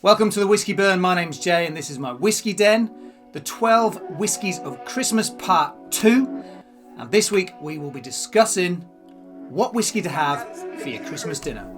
Welcome to the Whiskey Burn. My name's Jay and this is my Whiskey Den, the 12 Whiskies of Christmas Part 2. And this week we will be discussing what whiskey to have for your Christmas dinner.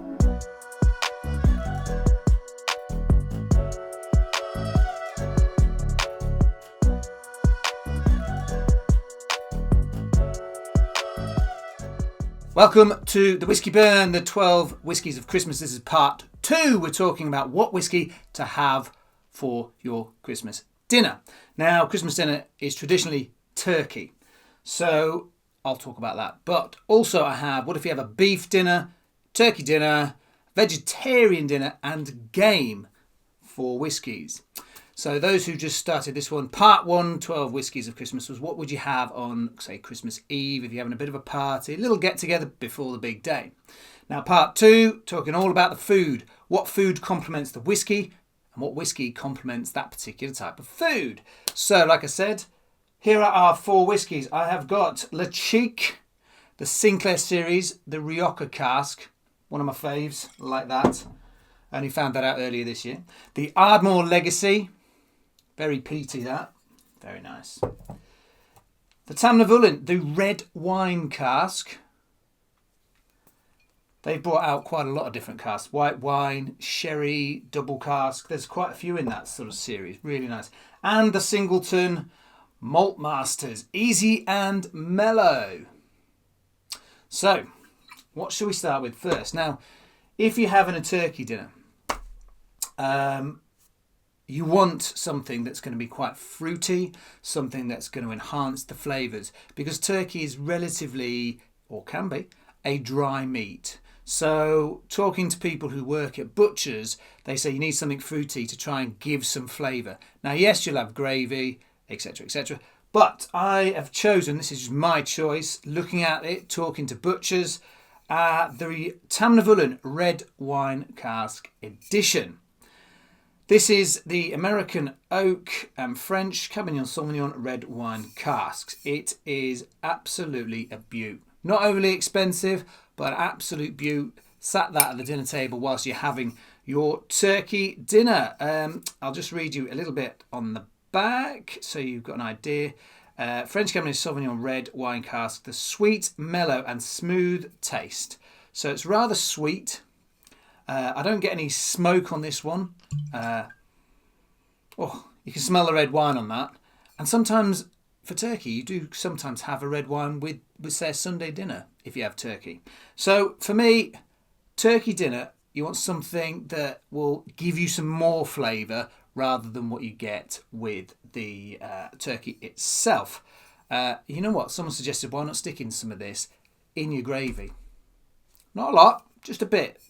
Welcome to the Whiskey Burn, the 12 Whiskies of Christmas. This is Part 2. We're talking about what whiskey to have for your Christmas dinner. Now, Christmas dinner is traditionally turkey, so I'll talk about that. But also I have, what if you have a beef dinner, turkey dinner, vegetarian dinner, and game for whiskies. So those who just started this one, Part 1, 12 Whiskies of Christmas, was what would you have on, say, Christmas Eve, if you're having a bit of a party, a little get-together before the big day. Now, Part 2, talking all about the food. What food complements the whiskey, and what whiskey complements that particular type of food. So, like I said, here are our 4 whiskies. I have got Le Chic, the Sinclair series, the Rioja cask, one of my faves, like that. I only found that out earlier this year. The Ardmore Legacy, very peaty that, very nice. The Tamnavulin, the red wine cask. They've brought out quite a lot of different casks. White wine, sherry, double cask. There's quite a few in that sort of series. Really nice. And the Singleton Malt Masters, easy and mellow. So, what should we start with first? Now, if you're having a turkey dinner, you want something that's going to be quite fruity, something that's going to enhance the flavours, because turkey is relatively, or can be, a dry meat. So talking to people who work at butchers, they say you need something fruity to try and give some flavour. Now, yes, you'll have gravy, etc., etc. But I have chosen, this is my choice, looking at it, talking to butchers, the Tamnavulin Red Wine Cask Edition. This is the American Oak and French Cabernet Sauvignon Red Wine Casks. It is absolutely a beaut. Not overly expensive, but absolute beaut. Sat that at the dinner table whilst you're having your turkey dinner. I'll just read you a little bit on the back so you've got an idea. French Cabernet Sauvignon Red Wine Cask. The sweet, mellow and smooth taste. So it's rather sweet. I don't get any smoke on this one. You can smell the red wine on that. And sometimes for turkey, you do sometimes have a red wine with say, a Sunday dinner if you have turkey. So for me, turkey dinner, you want something that will give you some more flavour rather than what you get with the turkey itself. You know what? Someone suggested, why not stick in some of this in your gravy? Not a lot, just a bit.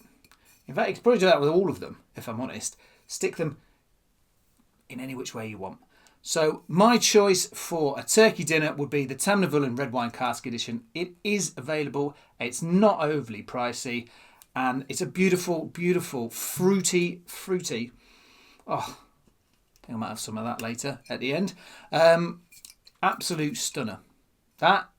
In fact, you could probably do that with all of them, if I'm honest. Stick them in any which way you want. So my choice for a turkey dinner would be the Tamnavulin Red Wine Cask Edition. It is available. It's not overly pricey. And it's a beautiful, beautiful, fruity. Oh, I think I might have some of that later at the end. Absolute stunner.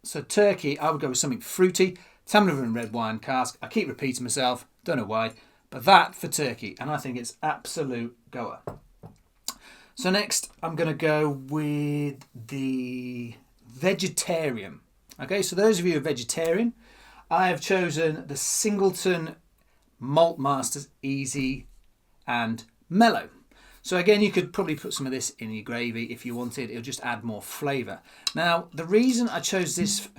So turkey, I would go with something fruity. Tamnavulin Red Wine Cask. I keep repeating myself. Don't know why. But that for turkey, and I think it's absolute goer. So next, I'm going to go with the vegetarian. Okay, so those of you who are vegetarian, I have chosen the Singleton Malt Masters Easy and Mellow. So again, you could probably put some of this in your gravy if you wanted. It'll just add more flavour. Now, the reason I chose this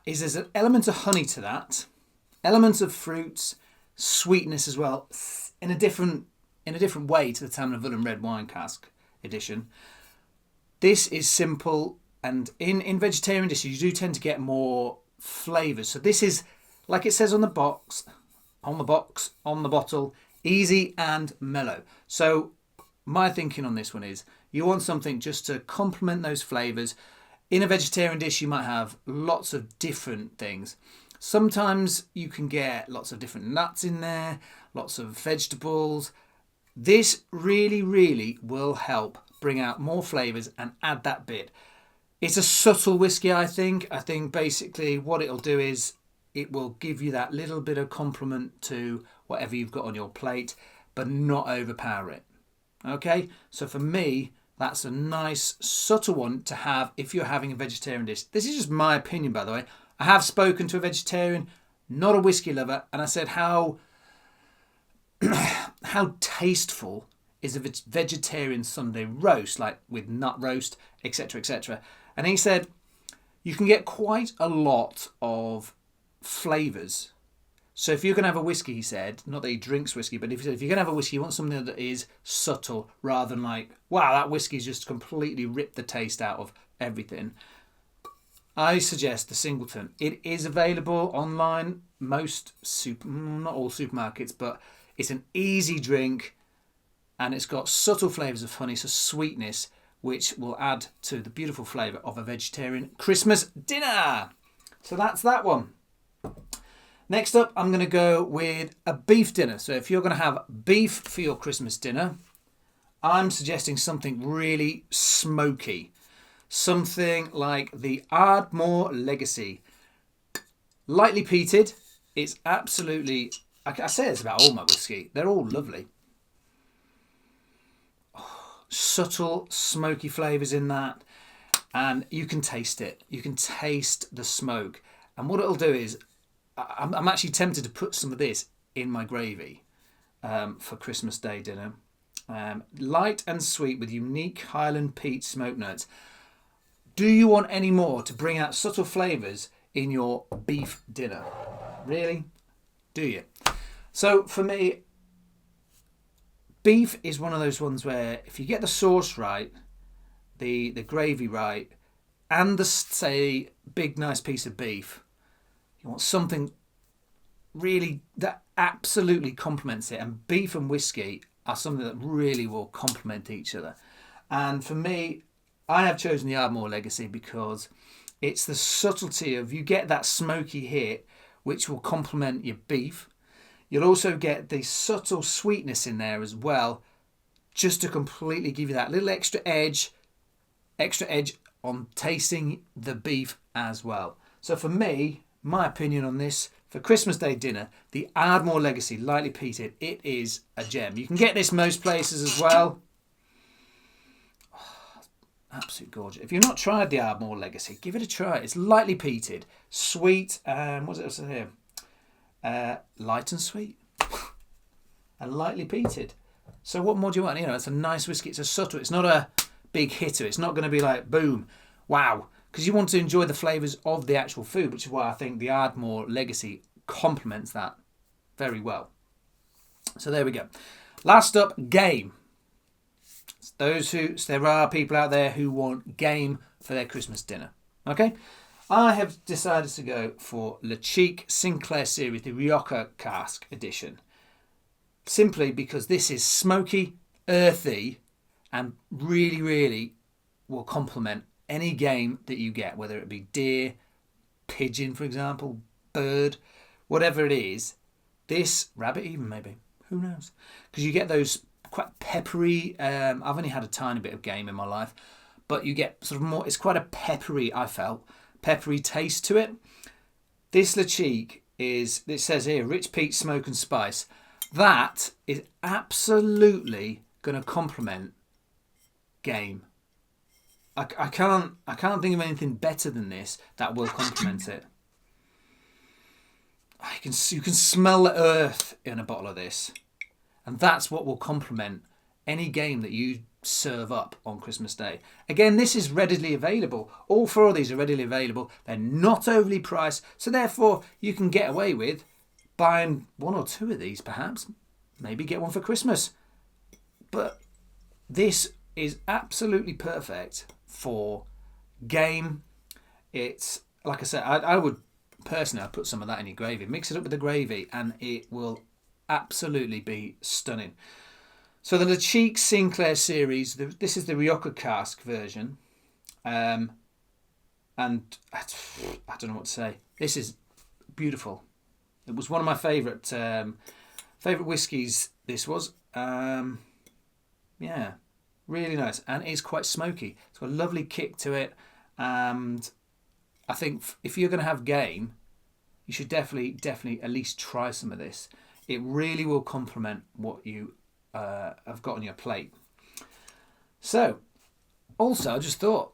is there's an element of honey to that, elements of fruits, sweetness as well, in a different way to the Tamnavulin Red Wine Cask Edition. This is simple, and in vegetarian dishes you do tend to get more flavours. So this is, like it says on the bottle, easy and mellow. So my thinking on this one is you want something just to complement those flavours. In a vegetarian dish, you might have lots of different things. Sometimes you can get lots of different nuts in there, lots of vegetables. This really, really will help bring out more flavours and add that bit. It's a subtle whiskey, I think. I think basically what it'll do is it will give you that little bit of complement to whatever you've got on your plate, but not overpower it. Okay, so for me, that's a nice, subtle one to have if you're having a vegetarian dish. This is just my opinion, by the way. I have spoken to a vegetarian, not a whiskey lover, and I said how tasteful is a vegetarian Sunday roast, like with nut roast, etc., etc. And he said you can get quite a lot of flavours. So if you're going to have a whiskey, he said, not that he drinks whiskey, but if you're going to have a whiskey, you want something that is subtle rather than like, wow, that whiskey's just completely ripped the taste out of everything. I suggest the Singleton. It is available online, not all supermarkets, but it's an easy drink and it's got subtle flavours of honey, so sweetness, which will add to the beautiful flavour of a vegetarian Christmas dinner. So that's that one. Next up, I'm going to go with a beef dinner. So if you're going to have beef for your Christmas dinner, I'm suggesting something really smoky. Something like the Ardmore Legacy. Lightly peated. It's absolutely... I say this about all my whiskey. They're all lovely. Oh, subtle, smoky flavours in that. And you can taste it. You can taste the smoke. And what it'll do is... I'm actually tempted to put some of this in my gravy for Christmas Day dinner. Light and sweet with unique Highland peat smoke notes. Do you want any more to bring out subtle flavours in your beef dinner? Really? Do you? So for me, beef is one of those ones where if you get the sauce right, the gravy right, and the, say, big nice piece of beef, you want something really that absolutely complements it. And beef and whiskey are something that really will complement each other. And for me, I have chosen the Ardmore Legacy because it's the subtlety of, you get that smoky hit, which will complement your beef. You'll also get the subtle sweetness in there as well, just to completely give you that little extra edge on tasting the beef as well. So for me, my opinion on this, for Christmas Day dinner, the Ardmore Legacy, lightly peated, it is a gem. You can get this most places as well. Oh, absolute gorgeous. If you've not tried the Ardmore Legacy, give it a try. It's lightly peated, sweet, what's it here? Light and sweet. And lightly peated. So what more do you want? You know, it's a nice whiskey. It's a subtle. It's not a big hitter. It's not going to be like, boom, wow. Because you want to enjoy the flavours of the actual food, which is why I think the Ardmore Legacy complements that very well. So there we go. Last up, game. There are people out there who want game for their Christmas dinner. Okay? I have decided to go for Le Cheek Sinclair Series, the Rioja Cask Edition. Simply because this is smoky, earthy, and really, really will complement any game that you get, whether it be deer, pigeon, for example, bird, whatever it is. This, rabbit even maybe, who knows? Because you get those quite peppery, I've only had a tiny bit of game in my life, but you get sort of more, it's quite a peppery, I felt, peppery taste to it. This Le Cheek is, it says here, rich peat, smoke and spice. That is absolutely going to complement game. I can't think of anything better than this that will complement it. You can smell the earth in a bottle of this, and that's what will complement any game that you serve up on Christmas Day. Again, this is readily available. All four of these are readily available. They're not overly priced, so therefore you can get away with buying one or two of these, perhaps. Maybe get one for Christmas. But this is absolutely perfect for game. It's, like I said, I would personally, I'd put some of that in your gravy. Mix it up with the gravy and it will absolutely be stunning. So the Le Cheek Sinclair Series, this is the Rioja Cask version. And I don't know what to say. This is beautiful. It was one of my favourite whiskies, this was. Yeah, really nice. And it's quite smoky. It's got a lovely kick to it. And I think if you're going to have game, you should definitely at least try some of this. It really will complement what you have got on your plate. So, also, I just thought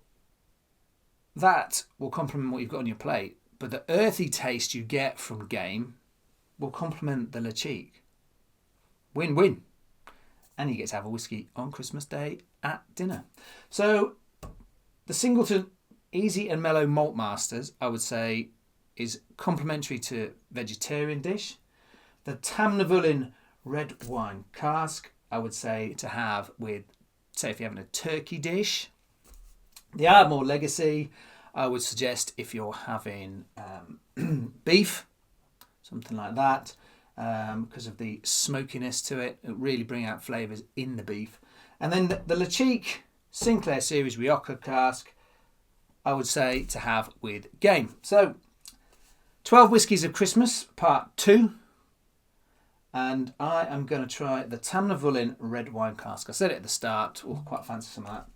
that will complement what you've got on your plate, but the earthy taste you get from game will complement the Lechique. Win-win. And you get to have a whiskey on Christmas Day at dinner. So, the Singleton Easy and Mellow Malt Masters, I would say, is complementary to vegetarian dish. The Tamnavulin red wine cask, I would say to have with, say, if you're having a turkey dish. The Ardmore Legacy, I would suggest if you're having beef, something like that, because of the smokiness to it. It really bring out flavours in the beef. And then the Lechique Sinclair Series Rioja cask, I would say to have with game. So, 12 Whiskies of Christmas, part 2. And I am going to try the Tamnavulin red wine cask. I said it at the start. Oh, quite fancy some of that.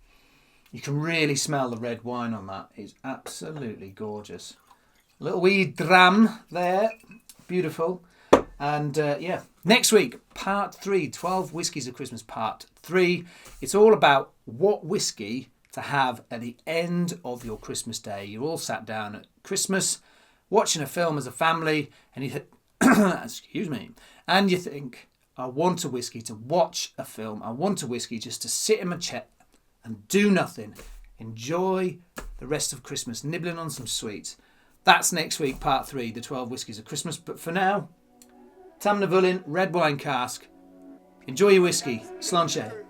You can really smell the red wine on that. It's absolutely gorgeous. A little wee dram there. Beautiful. And yeah, next week, part 3, 12 Whiskies of Christmas, part 3. It's all about what whiskey to have at the end of your Christmas day. You're all sat down at Christmas, watching a film as a family, and you excuse me, and you think, I want a whiskey to watch a film. I want a whiskey just to sit in my chair and do nothing. Enjoy the rest of Christmas, nibbling on some sweets. That's next week, part 3, the 12 Whiskies of Christmas. But for now, Tamnavulin red wine cask. Enjoy your whiskey. Sláinte.